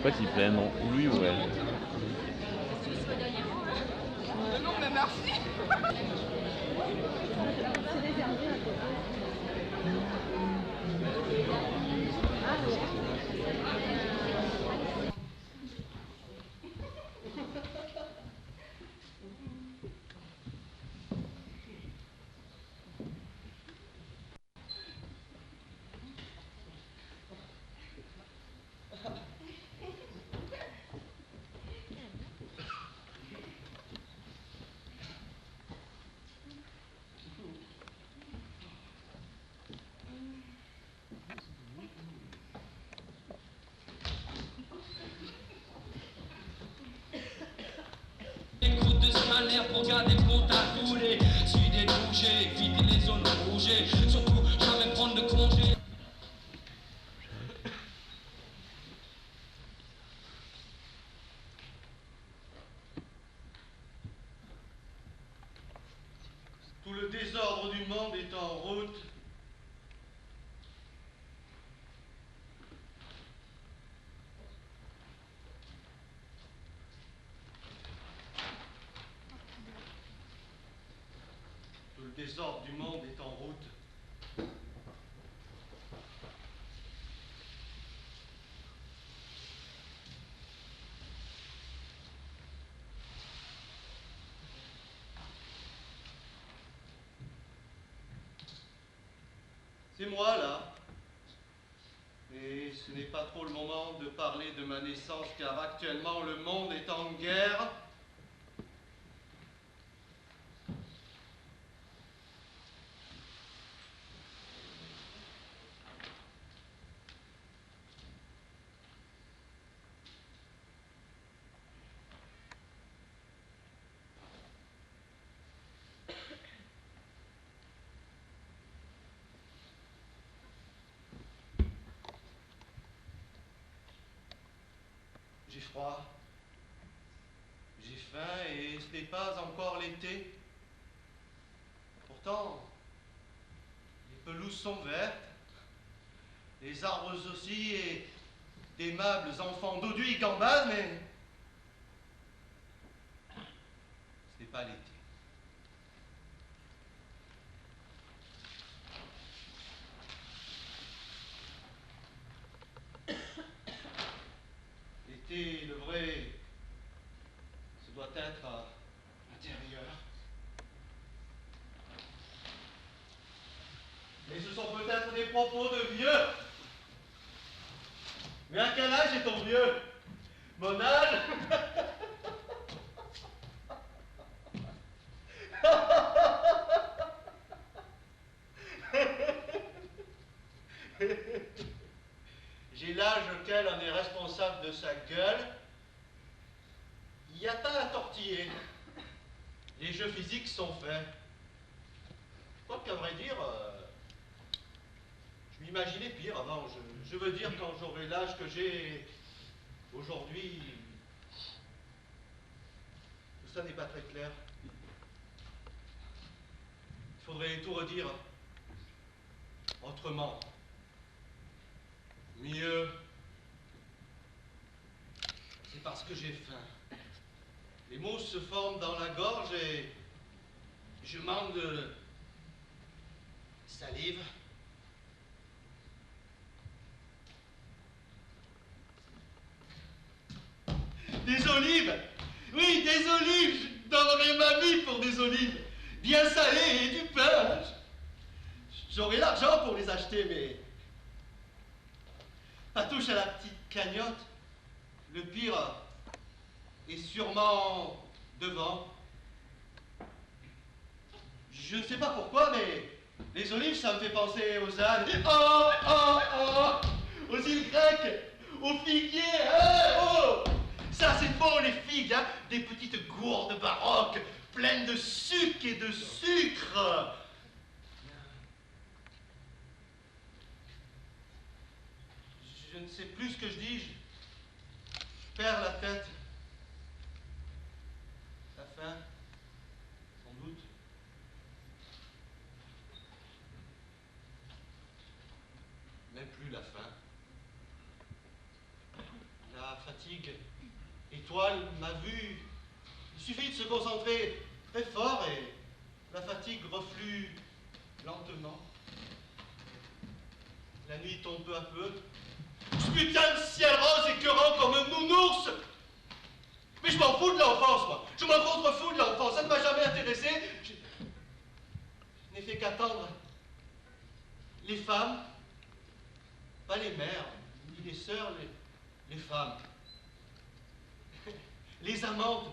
sais pas s'il plaît, non. Lui ou elle. Non, mais merci. Pour garder le compte à couler, suis des bouger, vider les zones bougées, surtout jamais prendre de congé. Tout le désordre du monde est en route. Tout le désordre du monde est en route. C'est moi là. Et ce n'est pas trop le moment de parler de ma naissance car actuellement le monde est en guerre. J'ai froid, j'ai faim et ce n'est pas encore l'été. Pourtant, les pelouses sont vertes, les arbres aussi et d'aimables enfants dodus y gambadent, mais ce n'est pas l'été. L'été, le vrai, ce doit être à l'intérieur. Mais ce sont peut-être des propos de vieux. Mais à quel âge est ton vieux? Mon âge? J'ai l'âge auquel on est responsable de sa gueule. Il n'y a pas à tortiller. Les jeux physiques sont faits. Je crois qu'à vrai dire, je m'imaginais pire avant. Je veux dire, quand j'aurai l'âge que j'ai aujourd'hui, tout ça n'est pas très clair. Il faudrait tout redire autrement. Mieux. C'est parce que j'ai faim. Les mots se forment dans la gorge et je manque de salive. Des olives! Oui, des olives! Je donnerais ma vie pour des olives! Bien salées et du pain! J'aurais l'argent pour les acheter, mais... pas touche à la petite cagnotte. Le pire est sûrement devant. Je ne sais pas pourquoi, mais les olives, ça me fait penser aux ânes. Oh, oh, oh! Aux îles grecques! Aux figuiers! Hein, oh! Ça, c'est bon, les figues, hein? Des petites gourdes baroques, pleines de sucre et de sucre! Je ne sais plus ce que je dis, je perds la tête. La faim, sans doute. Même plus la faim. La fatigue étoile ma vue. Il suffit de se concentrer très fort et la fatigue reflue lentement. La nuit tombe peu à peu. Ce putain de ciel rose écœurant comme un nounours. Mais je m'en fous de l'enfance, moi. Je m'en contrefous de l'enfance. Ça ne m'a jamais intéressé. Je n'ai fait qu'attendre les femmes, pas les mères, ni les sœurs, les femmes. Les amantes,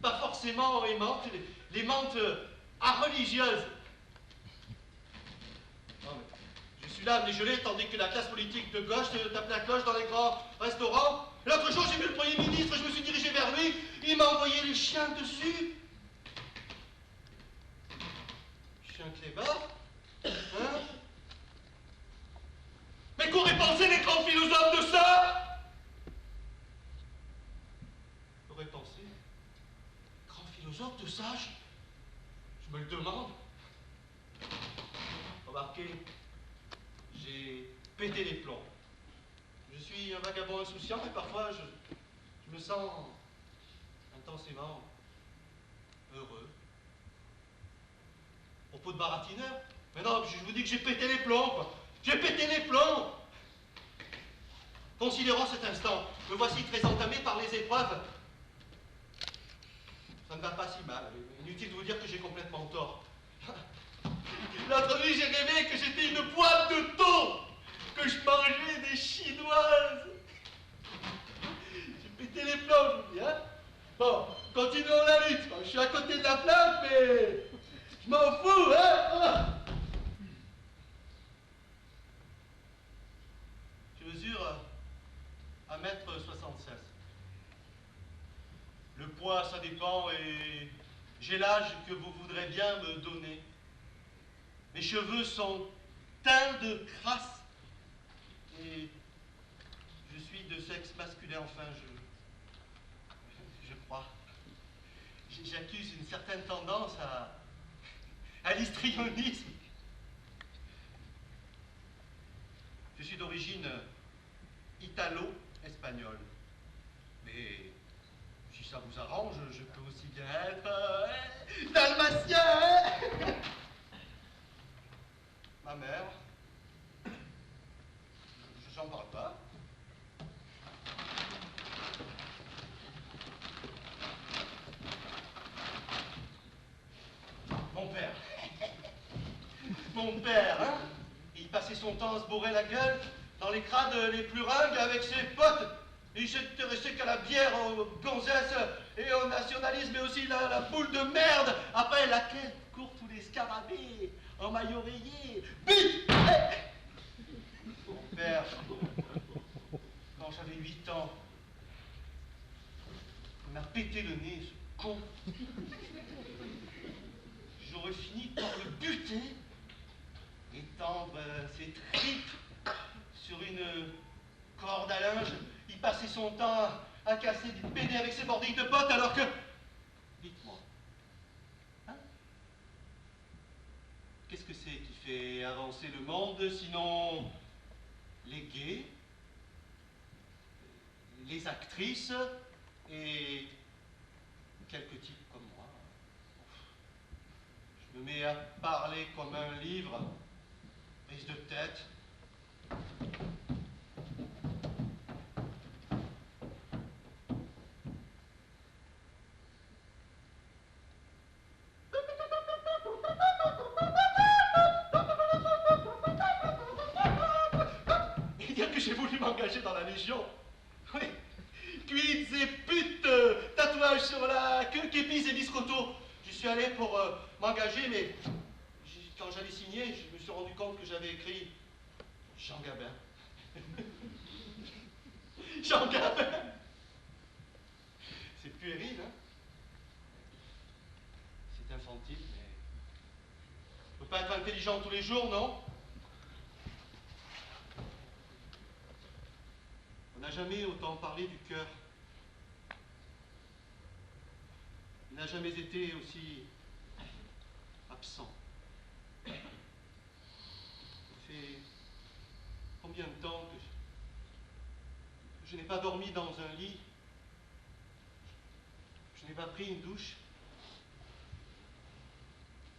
pas forcément aimantes, les mantes religieuses. Non, mais je suis là, gelé, tandis que la classe politique de gauche tape la cloche dans les grands restaurants. L'autre jour, j'ai vu le Premier ministre, je me suis dirigé vers lui, il m'a envoyé les chiens dessus. Chien clébard, hein? Mais qu'auraient pensé les grands philosophes de ça? Qu'auraient pensé les grands philosophes de ça? Je me le demande. Remarquez, j'ai pété les plombs. Je suis un vagabond insouciant et parfois je me sens intensément heureux. Propos de baratineur. Mais non, je vous dis que j'ai pété les plombs, quoi. J'ai pété les plombs. Considérant cet instant, me voici très entamé par les épreuves. Ça ne va pas si mal. Inutile de vous dire que j'ai complètement tort. L'autre nuit, j'ai rêvé que j'étais une poêle de thon, que je mangeais des chinoises. J'ai pété les plombs, je vous dis, hein. Bon, continuons la lutte. Je suis à côté de la flamme, mais je m'en fous, hein. Je mesure 1,76 m. Le poids, ça dépend, et j'ai l'âge que vous voudrez bien me donner. Mes cheveux sont teints de crasse. Et je suis de sexe masculin, enfin, je crois. J'accuse une certaine tendance à l'histrionisme. Je suis d'origine italo-espagnole. Mais si ça vous arrange, je peux aussi bien être dalmatien, hein. Ma mère, j'en parle pas. Mon père, hein, il passait son temps à se bourrer la gueule dans les crades les plus ringues avec ses potes. Il s'intéressait qu'à la bière, aux gonzesses et au nationalisme, mais aussi la boule de merde après laquelle courent tous les scarabées en maillot rayé. But! Mon père, quand j'avais 8 ans, il m'a pété le nez, ce con. J'aurais fini par le buter, étendre ses tripes sur une corde à linge. Il passait son temps à casser des PD avec ses bordilles de potes alors que... Dites-moi, hein? Qu'est-ce que c'est qui fait avancer le monde sinon les gays, les actrices et quelques types comme moi? Je me mets à parler comme un livre, prise de tête. Et dire que j'ai voulu m'engager dans la Légion. Oui. Cuites et putes, tatouages sur la queue, képis et biscotto. J'y suis allé pour m'engager, mais quand j'allais signer, je me suis rendu compte que j'avais écrit Jean Gabin. Jean Gabin. C'est puéril, hein? C'est infantile, mais... On ne peut pas être intelligent tous les jours, non? On n'a jamais autant parlé du cœur. Il n'a jamais été aussi absent. Ça fait combien de temps que Je n'ai pas dormi dans un lit. Je n'ai pas pris une douche.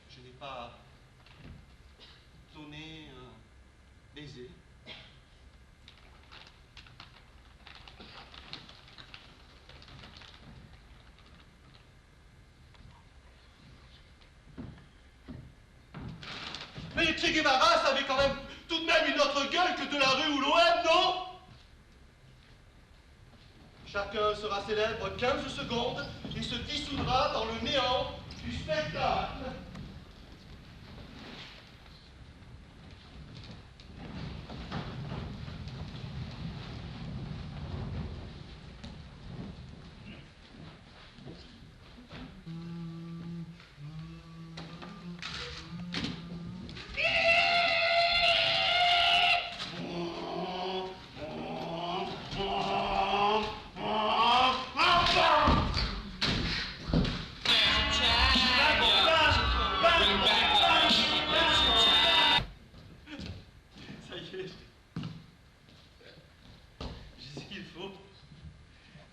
Je n'ai pas donné un baiser. Mais Che Guevara, ça avait quand même tout de même une autre gueule que de la rue ou l'OM, non? Chacun sera célèbre 15 secondes et se dissoudra dans le néant du spectacle.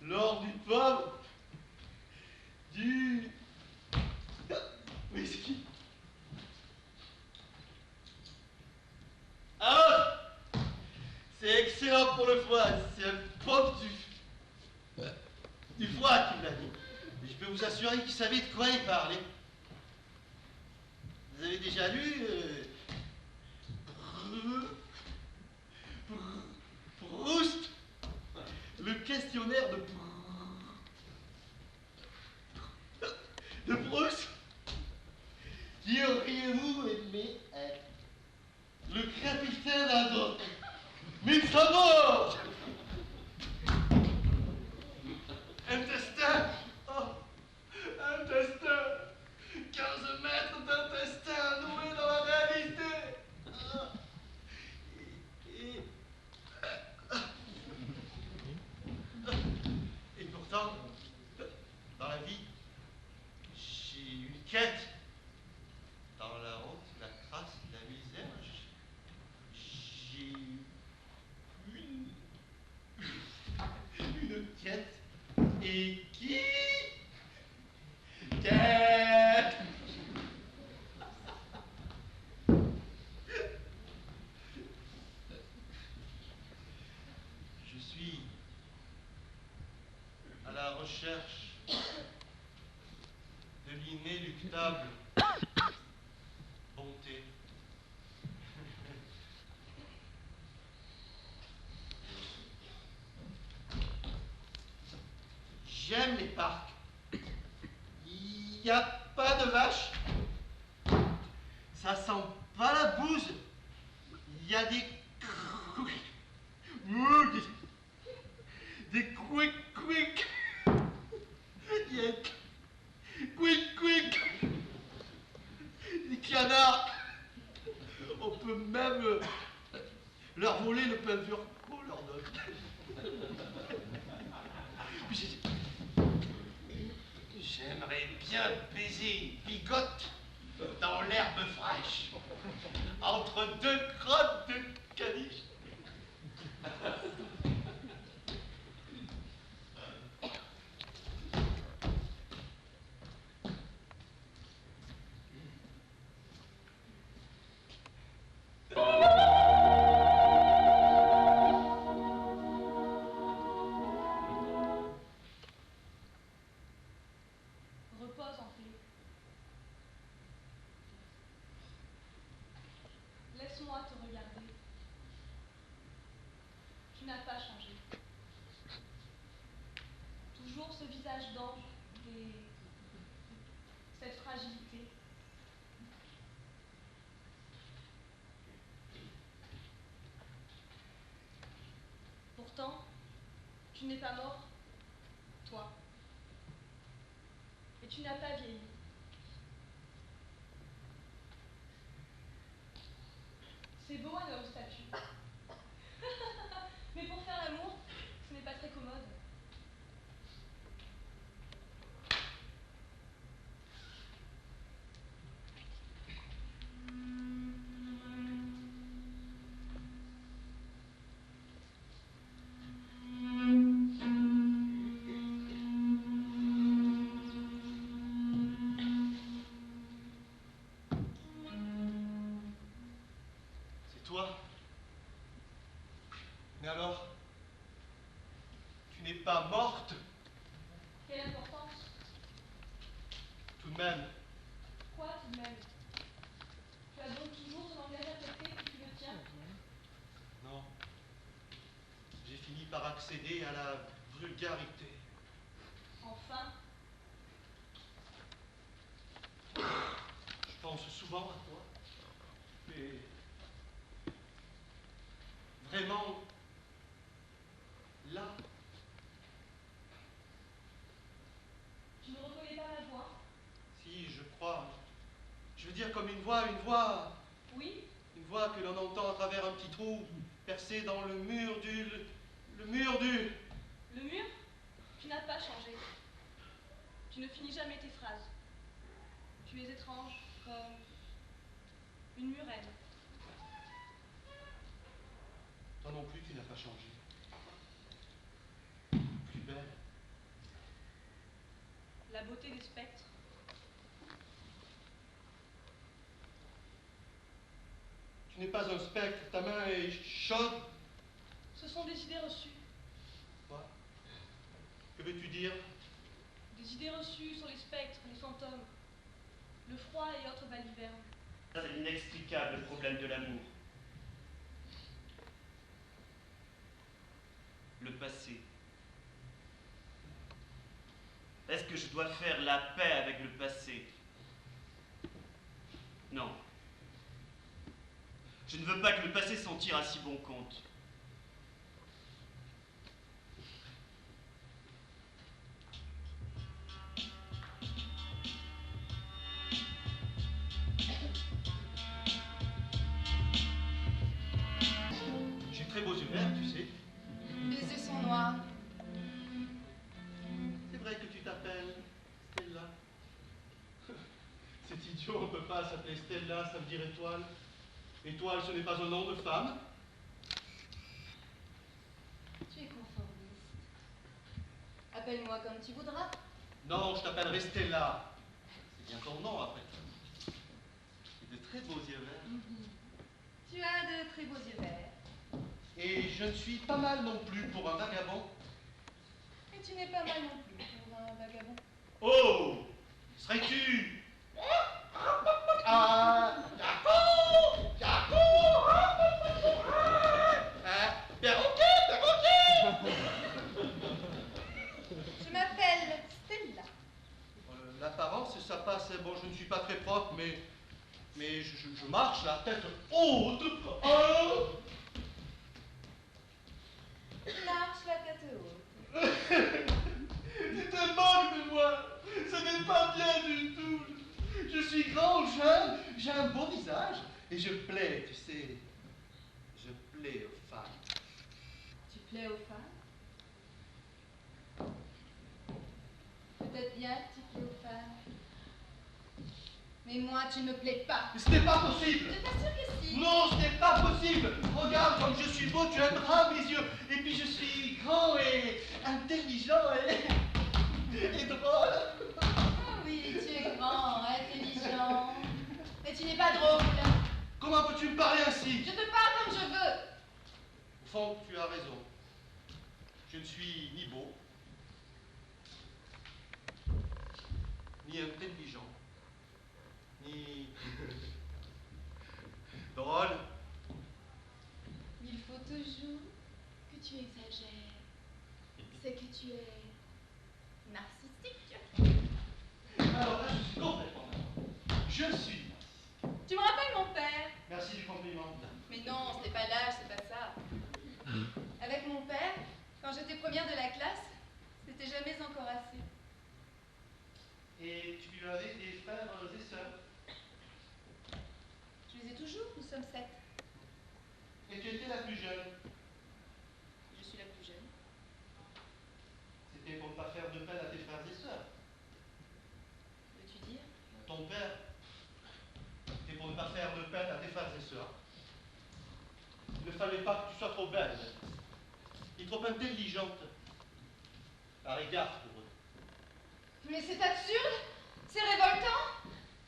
Lors du pomme, du whisky. Ah, c'est excellent pour le foie. C'est un prof du foie qui me l'a dit. Mais je peux vous assurer qu'il savait de quoi il parlait. Vous avez déjà lu Proust, le questionnaire de Proust? Qui auriez-vous aimé être? Le capitaine Haddock. Mais sa mort! Un destin! Oh, un destin! 15 mètres d'intestin noué dans la réalité! Ah. Et pourtant, dans la vie, j'ai eu une quête. Dans la honte, la crasse, la misère, j'ai eu une quête. Et qui? Quête! Je suis à la recherche de l'inéluctable bonté. J'aime les parcs. Il n'y a pas de vaches. Ça sent pas la bouse. Il y a des quick. Il y a quick. Des canards. On peut même leur voler le pain dur qu'on leur donne. J'aimerais bien baiser une bigote dans l'herbe fraîche, entre deux crottes de caniche. Repose en paix. Laisse-moi te regarder. Tu n'as pas changé. Toujours ce visage d'ange et cette fragilité. Pourtant, tu n'es pas mort, toi. Et tu n'as pas vieilli. C'est beau un homme statue. Mais pour faire l'amour, ce n'est pas très commode. toi? Mais alors, tu n'es pas morte? Quelle importance? Tout de même. Quoi tout de même? Tu as donc toujours ton langage affecté et tu le tiens? Non. J'ai fini par accéder à la vulgarité. Enfin, Je pense souvent à toi. Mais vraiment, là, tu ne reconnais pas ma voix? si, je crois. Je veux dire comme une voix Oui? une voix que l'on entend à travers un petit trou percé dans le mur du... le mur du... Le mur? Tu n'as pas changé. Tu ne finis jamais tes phrases. Tu es étrange, comme une murène. Toi non plus, tu n'as pas changé. Plus belle. La beauté des spectres. Tu n'es pas un spectre, ta main est chaude. Ce sont des idées reçues. Quoi? Que veux-tu dire? Des idées reçues sur les spectres, les fantômes, le froid et autres balivernes. C'est l'inexplicable problème de l'amour. Le passé. Est-ce que je dois faire la paix avec le passé? Non. Je ne veux pas que le passé s'en tire à si bon compte. J'ai très beaux yeux verts, tu sais. Les yeux sont noirs. C'est vrai que tu t'appelles Stella. C'est idiot, on ne peut pas s'appeler Stella, ça veut dire étoile. Étoile, ce n'est pas un nom de femme. Tu es conformiste. Appelle-moi comme tu voudras. Non, je t'appellerai Stella. C'est bien ton nom, après tout. Et de très beaux yeux verts. Tu as de très beaux yeux verts. Et je ne suis pas mal non plus pour un vagabond. Et tu n'es pas mal non plus pour un vagabond. Oh! Serais-tu... Ah, perroquet! Je m'appelle Stella. L'apparence, ça passe. Bon, je ne suis pas très propre, mais je marche la tête haute. Oh! Tu marches la tête haute. Tu te moques de moi. Ce n'est pas bien du tout. Je suis grand, jeune, j'ai un beau visage et je plais, tu sais. Je plais aux femmes. Tu plais aux femmes? Peut-être bien que tu plais aux femmes. Mais moi, tu ne me plais pas. Mais ce n'est pas possible. Je t'assure que si. Non, ce n'est pas possible. Regarde comme je suis beau, tu aimeras mes yeux. Et puis je suis grand et intelligent et drôle. Ah oui, tu es grand, intelligent. Mais tu n'es pas drôle. Comment peux-tu me parler ainsi? Je te parle comme je veux. Au fond, tu as raison. Je ne suis ni beau, ni intelligent, ni drôle. Il faut toujours que tu exagères. C'est que tu es narcissique. Alors là, je suis complètement d'accord. Je suis. Tu me rappelles mon père. Merci du compliment. Mais non, ce n'est pas l'âge, c'est pas ça. Avec mon père, quand j'étais première de la classe, c'était jamais encore assez. Et tu avais des frères et sœurs. Je les ai toujours, nous sommes 7. Et tu étais la plus jeune. Je suis la plus jeune. C'était pour ne pas faire de peine à tes frères et sœurs. Veux-tu dire? Ton père. C'était pour ne pas faire de peine à tes frères et sœurs. Il ne fallait pas que tu sois trop belle. Et trop intelligente. Par égard pour eux. Mais c'est absurde. C'est révoltant.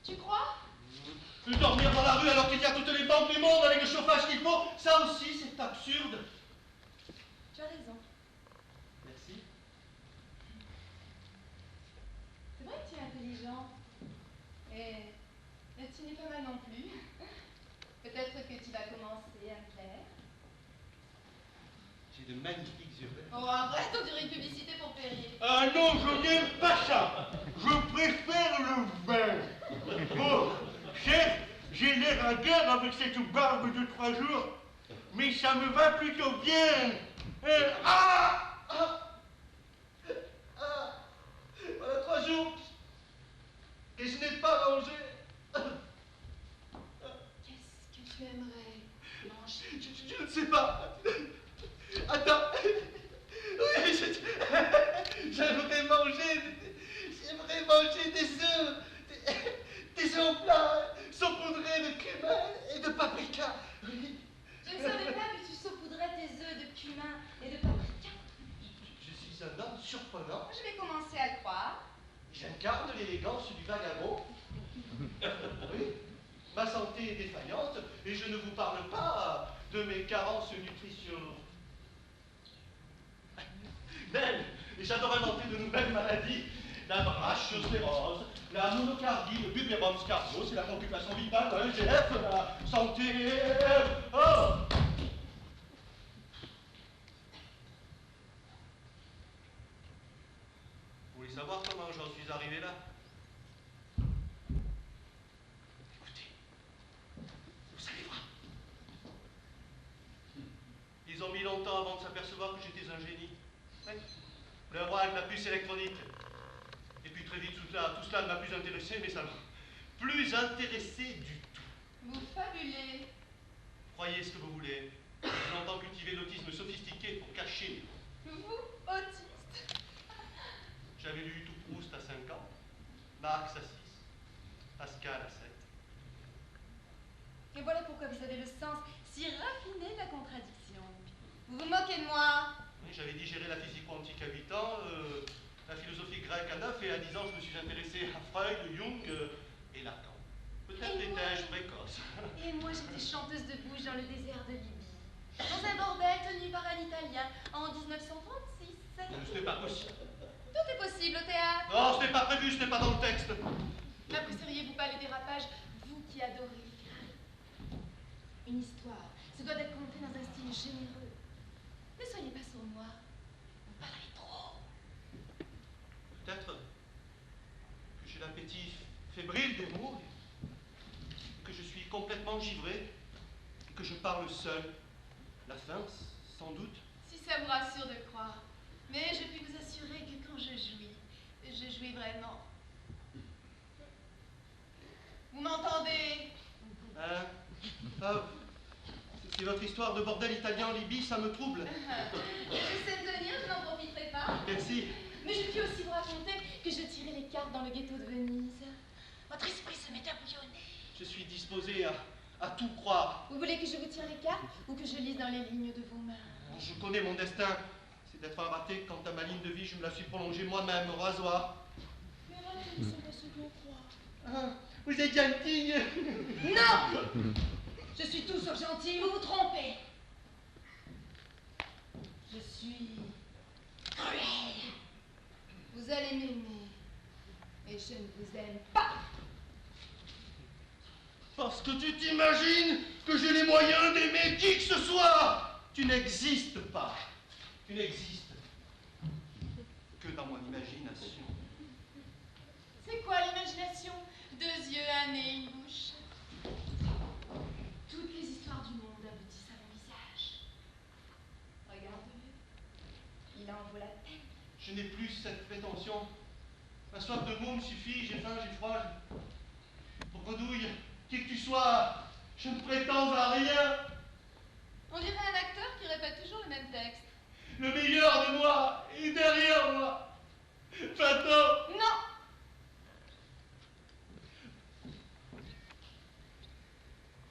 Tu crois? De dormir dans la rue alors qu'il y a toutes les banques du monde avec le chauffage qu'il faut, ça aussi c'est absurde. Tu as raison. Merci. C'est vrai que tu es intelligent. Et tu n'es pas mal non plus. Peut-être que tu vas commencer à me plaire. J'ai de magnifiques yeux verts. Oh, arrête, on dirait une publicité pour Perrier. Ah non, je n'aime pas ça. Je préfère le vin. Bon, chef, j'ai l'air ringard avec cette barbe de 3 jours, mais ça me va plutôt bien. Voilà 3 jours et je n'ai pas mangé. Qu'est-ce que tu aimerais manger? Je ne sais pas. Attends. Oui, j'aimerais manger des œufs. Des œufs au plat, saupoudrés de cumin et de paprika. Oui. Je ne savais pas que tu saupoudrais tes œufs de cumin et de paprika. Je suis un homme surprenant. Je vais commencer à le croire. J'incarne l'élégance du vagabond. Oui. Ma santé est défaillante et je ne vous parle pas de mes carences nutritionnelles. Belle, et j'adore inventer de nouvelles maladies. La brachiostérose, la monocardie, le bubblébromscardiose, la conculpation vitale, la EGF, la santé. Oh! Vous voulez savoir comment j'en suis arrivé là? Écoutez, vous allez voir. Ils ont mis longtemps avant de s'apercevoir que j'étais un génie. Oui. Le roi avec la puce électronique. Et puis très vite, tout cela ne m'a plus intéressé, mais ça m'a plus intéressé du tout. Vous fabulez. Croyez ce que vous voulez. J'entends cultiver l'autisme sophistiqué pour cacher. Vous, autiste. J'avais lu tout Proust à 5 ans, Marx à 6, Pascal à 7. Et voilà pourquoi vous avez le sens si raffiné de la contradiction. Vous vous moquez de moi. Oui, j'avais digéré la physique quantique à 8 ans, la philosophie grecque à 9, et à 10 ans, je me suis intéressé à Freud, Jung et Lacan. Peut-être Et moi étais-je précoce. Et moi, j'étais chanteuse de bouche dans le désert de Libye. Dans un bordel tenu par un Italien en 1936. Ce n'est pas possible. Tout est possible au théâtre. Non, ce n'est pas prévu, ce n'est pas dans le texte. N'apprécieriez-vous pas le dérapage, vous qui adorez les films? Une histoire, ça doit être conté dans un style généreux. Ne soyez pas sournois. Vous parlez trop. Peut-être que j'ai l'appétit fébrile des mots, que je suis complètement givré, et que je parle seul. La faim, sans doute. Si ça vous rassure de croire. Mais je puis vous assurer que quand je jouis vraiment. Vous m'entendez? C'est votre histoire de bordel italien en Libye, ça me trouble. Je sais me tenir, je n'en profiterai pas. Merci. Mais je puis aussi vous raconter que je tirais les cartes dans le ghetto de Venise. Votre esprit se met à bouillonner. Je suis disposé à tout croire. Vous voulez que je vous tire les cartes ou que je lise dans les lignes de vos mains? Je connais mon destin. C'est d'être un raté. Quant à ma ligne de vie, je me la suis prolongée moi-même au rasoir. Mais ratés ne sont pas ce qu'on croit. Vous êtes gentille. Non! Je suis tout sauf gentille, vous vous trompez. Je suis cruelle. Vous allez m'aimer. Et je ne vous aime pas. Parce que tu t'imagines que j'ai les moyens d'aimer qui que ce soit. Tu n'existes pas. Tu n'existes que dans mon imagination. C'est quoi l'imagination? 2 yeux, un nez, une bouche. Toutes les histoires du monde aboutissent à mon visage. Regarde-le. Il en vaut la peine. Je n'ai plus cette prétention. Ma soif de mots me suffit, j'ai faim, j'ai froid. Pour Gredouille, qui que tu sois, je ne prétends à rien. On dirait un acteur qui répète toujours le même texte. Le meilleur de moi est derrière moi. Fato. Non!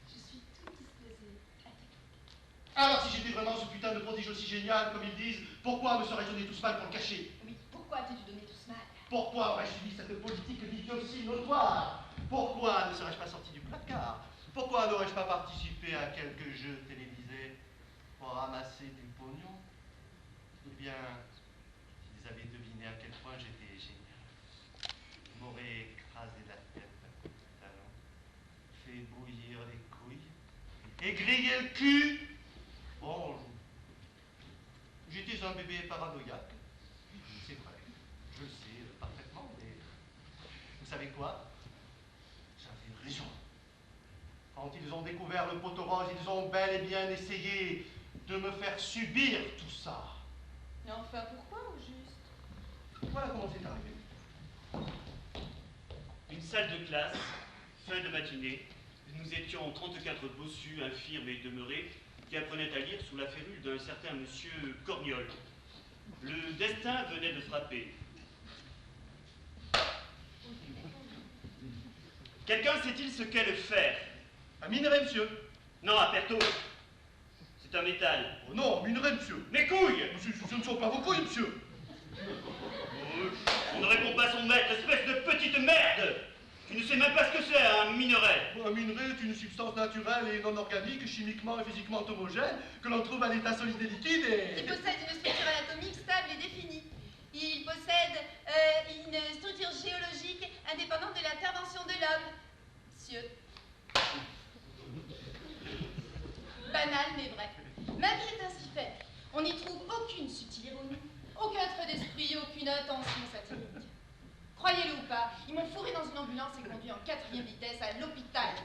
Je suis tout disposée à t'écouter. Alors si j'étais vraiment ce putain de prodige aussi génial comme ils disent, pourquoi me serais-je donné tout ce mal pour le cacher? Oui, pourquoi t'es-tu donné tout ce mal? Pourquoi aurais-je suivi cette politique d'idiotie notoire? Pourquoi ne serais-je pas sorti du placard? Pourquoi n'aurais-je pas participé à quelques jeux télévisés pour ramasser du pognon? Eh bien, s'ils avaient deviné à quel point j'étais génial, ils m'auraient écrasé la tête à coups de talon, fait bouillir les couilles et grillé le cul. Bon, j'étais un bébé paranoïaque. C'est vrai, je le sais parfaitement, mais vous savez quoi? J'avais raison. Quand ils ont découvert le poteau rose, ils ont bel et bien essayé de me faire subir tout ça. Mais enfin, pourquoi au juste? Voilà comment c'est arrivé. Une salle de classe, fin de matinée. Nous étions 34 bossus, infirmes et demeurés, qui apprenaient à lire sous la férule d'un certain monsieur Corniol. Le destin venait de frapper. Quelqu'un sait-il ce qu'est le fer? Un minerai, monsieur. Non, à Perto. C'est un métal. Oh non, minerai, monsieur. Mes couilles! Ce ne sont pas vos couilles, monsieur. On ne répond pas à son maître, espèce de petite merde! Tu ne sais même pas ce que c'est, un minerai! Un minerai est une substance naturelle et non organique, chimiquement et physiquement homogène, que l'on trouve à l'état solide et liquide et... Il possède une structure anatomique stable et définie. Il possède une structure géologique indépendante de l'intervention de l'homme. Monsieur. Banal mais vrai. Ma vie est ainsi faite. On n'y trouve aucune subtile ironie, aucun trait d'esprit, aucune intention satirique. Croyez-le ou pas, ils m'ont fourré dans une ambulance et conduit en 4e vitesse à l'hôpital.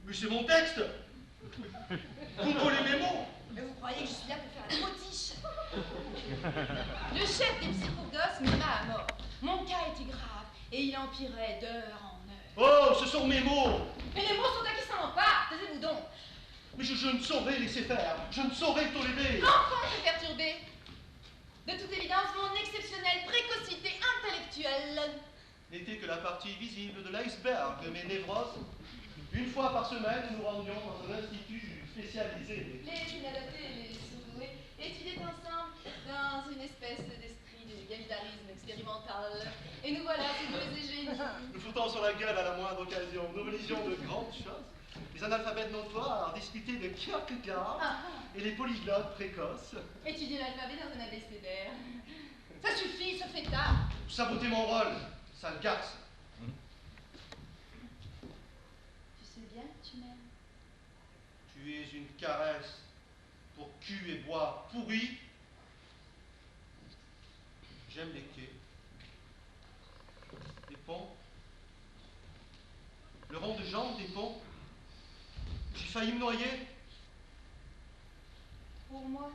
Mais c'est mon texte. Vous volez mes mots. Mais vous croyez que je suis là pour faire la potiche? Le chef des psychogosses m'aima à mort. Mon cas était grave et il empirait d'heure en heure. Oh, ce sont mes mots. Mais les mots sont à qui s'en emparent, taisez-vous donc. Mais je ne saurais laisser faire. Je ne saurais tolérer. Enfin, je perturbé. De toute évidence, mon exceptionnelle précocité intellectuelle. N'était que la partie visible de l'iceberg de mes névroses. Une fois par semaine, nous nous rendions dans un institut spécialisé. Les inadaptés et les surdoués étudiaient ensemble dans une espèce d'esprit d'égalitarisme expérimental. Et nous voilà, tous deux et génies. Nous foutant sur la gueule à la moindre occasion. Nous religions de grandes choses. Les analphabètes notoires discutaient de Kierkegaard et les polyglottes précoces. Étudier l'alphabet dans un abécédaire. Ça suffit, ce fait tard. Saboter mon rôle, sale garce. Tu sais bien que tu m'aimes. Tu es une caresse pour cul et bois pourris. J'aime les quais, les ponts, le rond de jambe des ponts. J'ai failli me noyer. Pour moi.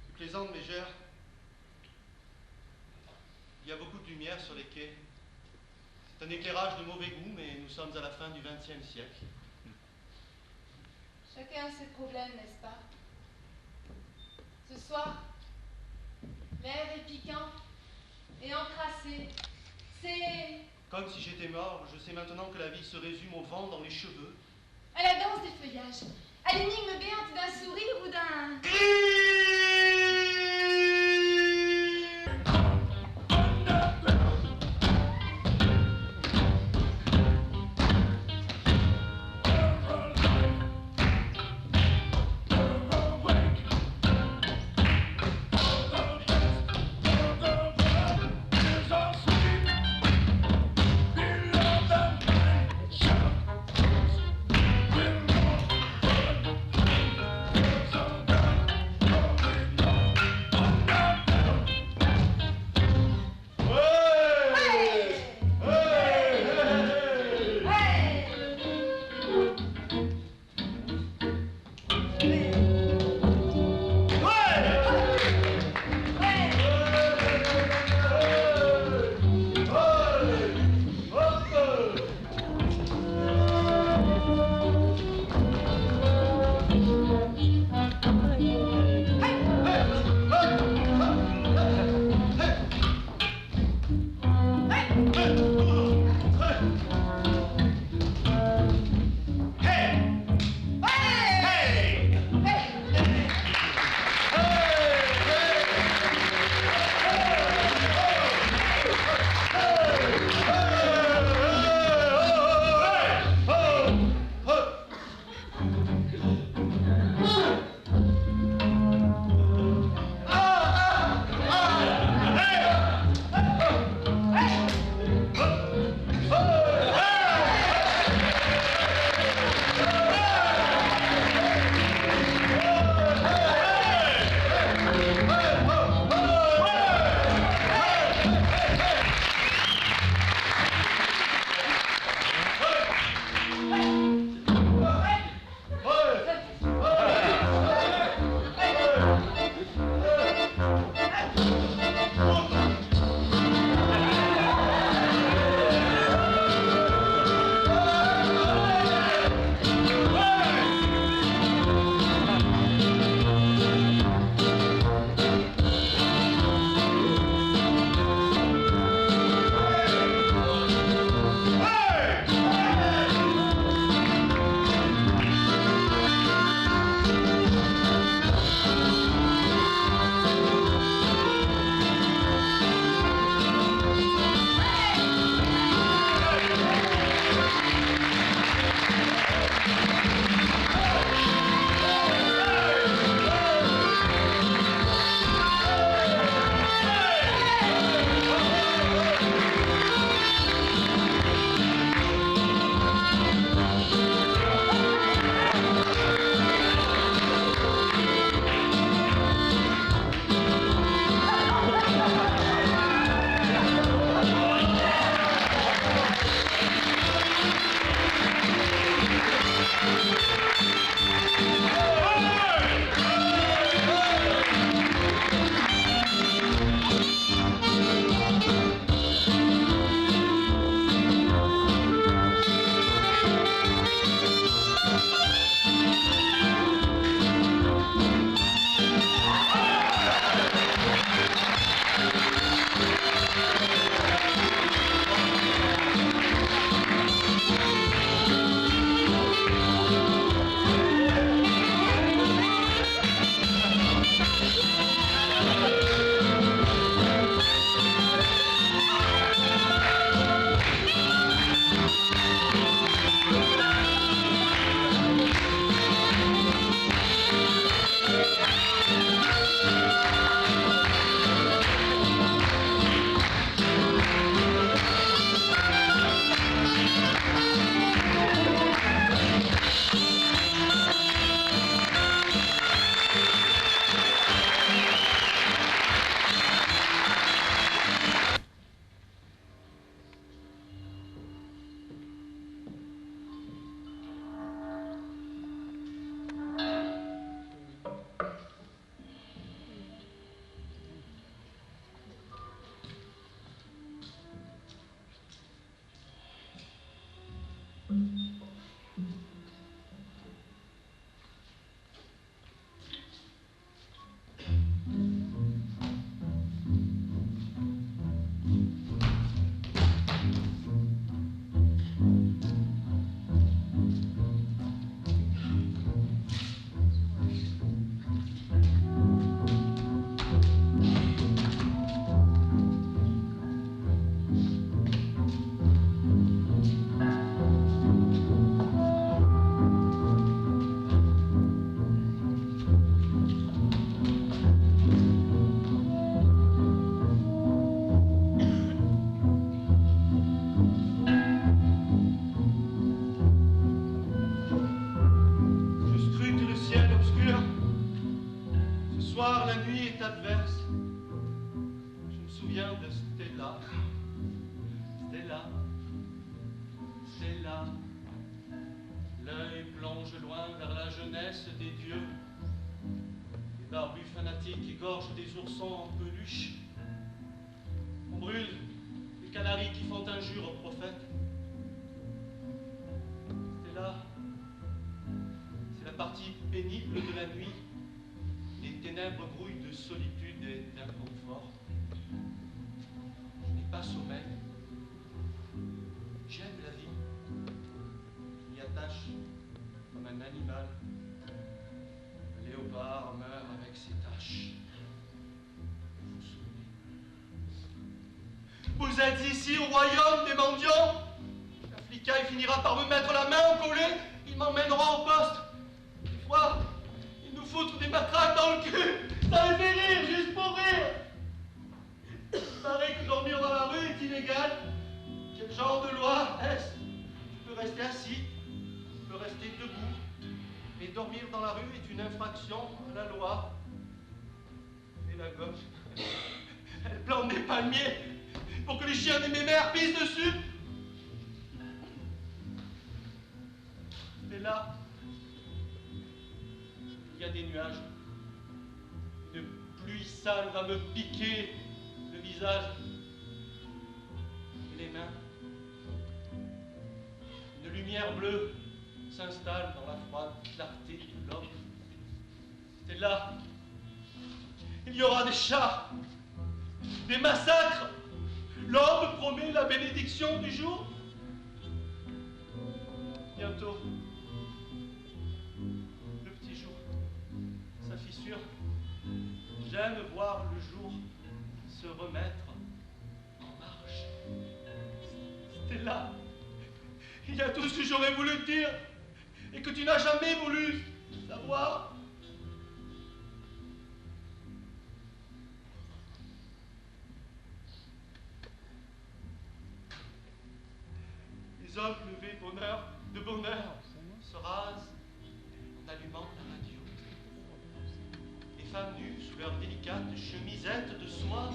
Je plaisante, mégère. Il y a beaucoup de lumière sur les quais. C'est un éclairage de mauvais goût, mais nous sommes à la fin du XXe siècle. Chacun a ses problèmes, n'est-ce pas? Ce soir, l'air est piquant et encrassé. C'est Comme si j'étais mort, je sais maintenant que la vie se résume au vent dans les cheveux. à la danse des feuillages, à l'énigme béante d'un sourire ou d'un... Vous êtes ici au royaume des mendiants. L'Africain finira par me mettre la main au collet, il m'emmènera au poste. Des fois, il nous foutre des matraques dans le cul. Ça les fait rire, juste pour rire. Il paraît que dormir dans la rue est illégal. Quel genre de loi est-ce? Tu peux rester assis, tu peux rester debout. Mais dormir dans la rue est une infraction à la loi. Et la gauche, elle plante des palmiers pour que les chiens de mes mères pissent dessus. Et là, il y a des nuages. Une pluie sale va me piquer le visage et les mains. Une lumière bleue s'installe dans la froide clarté de l'homme. Et là, il y aura des chats, des massacres. L'homme promet la bénédiction du jour. Bientôt, le petit jour, sa fissure. J'aime voir le jour se remettre en marche. Stella, il y a tout ce que j'aurais voulu te dire et que tu n'as jamais voulu savoir. Les hommes levés de bonheur se rasent en allumant la radio. Les femmes nues, sous leurs délicates chemisettes de soie,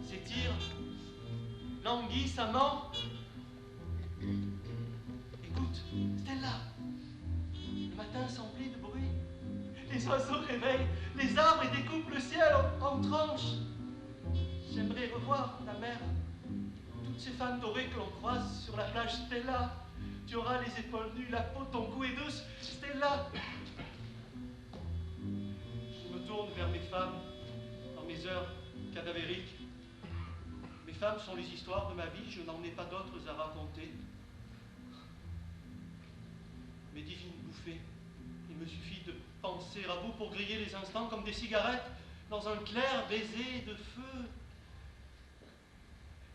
s'étirent, languissent, amants. Écoute, Stella, le matin s'emplit de bruit. Les oiseaux réveillent les arbres et découpent le ciel en tranches. J'aimerais revoir la mer. Toutes ces femmes dorées que l'on croise sur la plage. Stella, tu auras les épaules nues, la peau de ton cou est douce. Stella. Je me tourne vers mes femmes dans mes heures cadavériques. Mes femmes sont les histoires de ma vie, je n'en ai pas d'autres à raconter. Mes divines bouffées, il me suffit de penser à vous pour griller les instants comme des cigarettes dans un clair baiser de feu.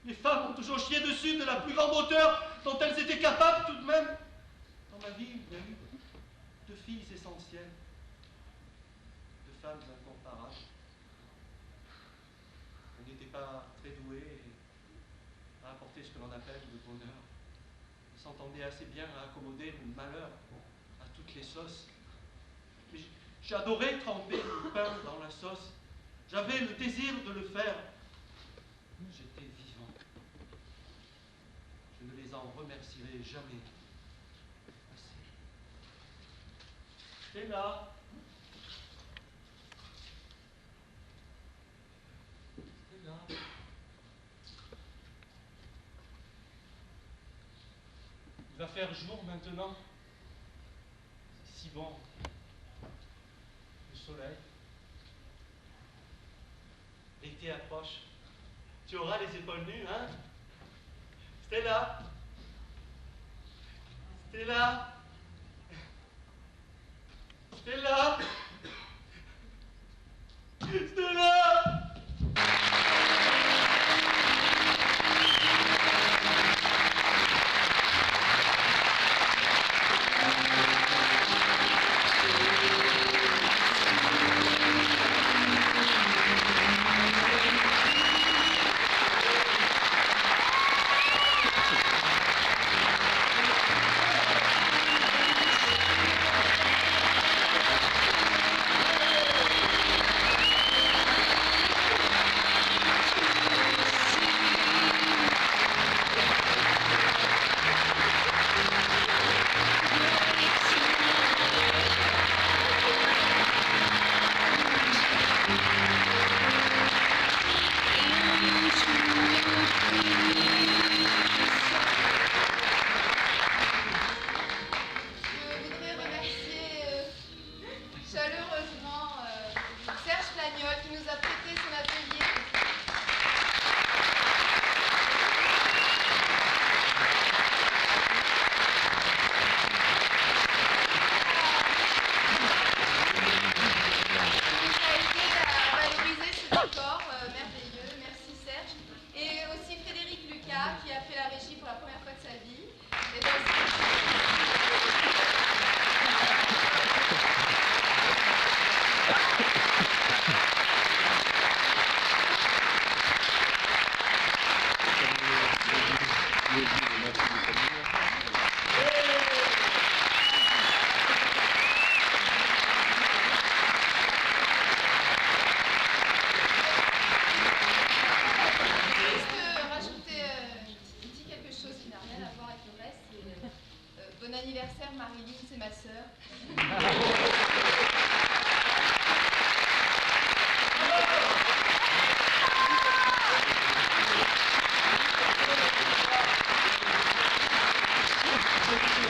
Les femmes ont toujours chié dessus de la plus grande hauteur dont elles étaient capables tout de même. Dans ma vie, il y a eu deux filles essentielles, deux femmes incomparables. Elles n'étaient pas très douées à apporter ce que l'on appelle le bonheur. Elles s'entendaient assez bien à accommoder le malheur à toutes les sauces. Mais j'adorais tremper le pain dans la sauce. J'avais le désir de le faire. J'étais vivant. Je ne les en remercierai jamais assez. T'es là. T'es là. Il va faire jour maintenant. C'est si bon. Le soleil. L'été approche. Tu auras les épaules nues, hein? Stella! Stella! Stella! Stella! Qui a fait la régie pour la première fois de sa vie. Et bon anniversaire Marilyn, c'est ma sœur.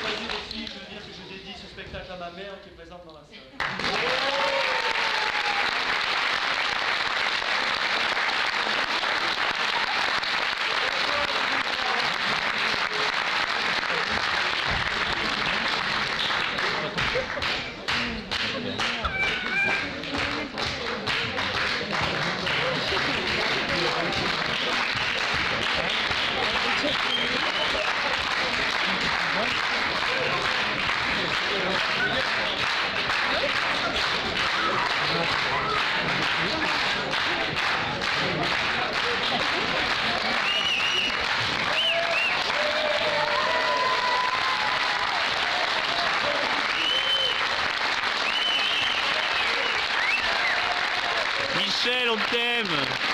Vas-y les filles, je veux dire que je dédie ce spectacle à ma mère qui est présente dans la salle. Michel, on t'aime!